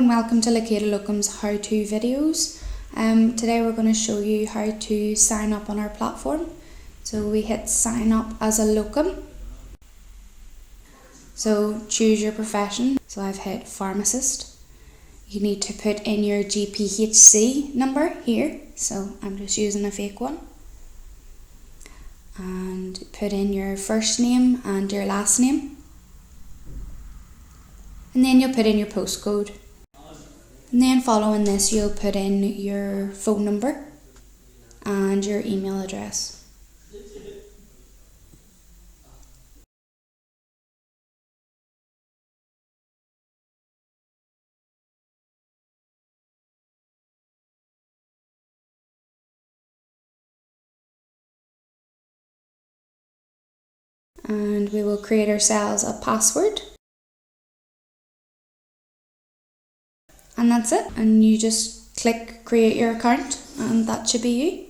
and welcome to Locum's how-to videos. Today we're going to show you how to sign up on our platform. So we hit sign up as a locum. So choose your profession. So I've hit pharmacist. You need to put in your GPHC number here. So I'm just using a fake one. And put in your first name and your last name. And then you'll put in your postcode. And then following this, you'll put in your phone number and your email address. And we will create ourselves a password. And that's it. And you just click create your account and that should be you.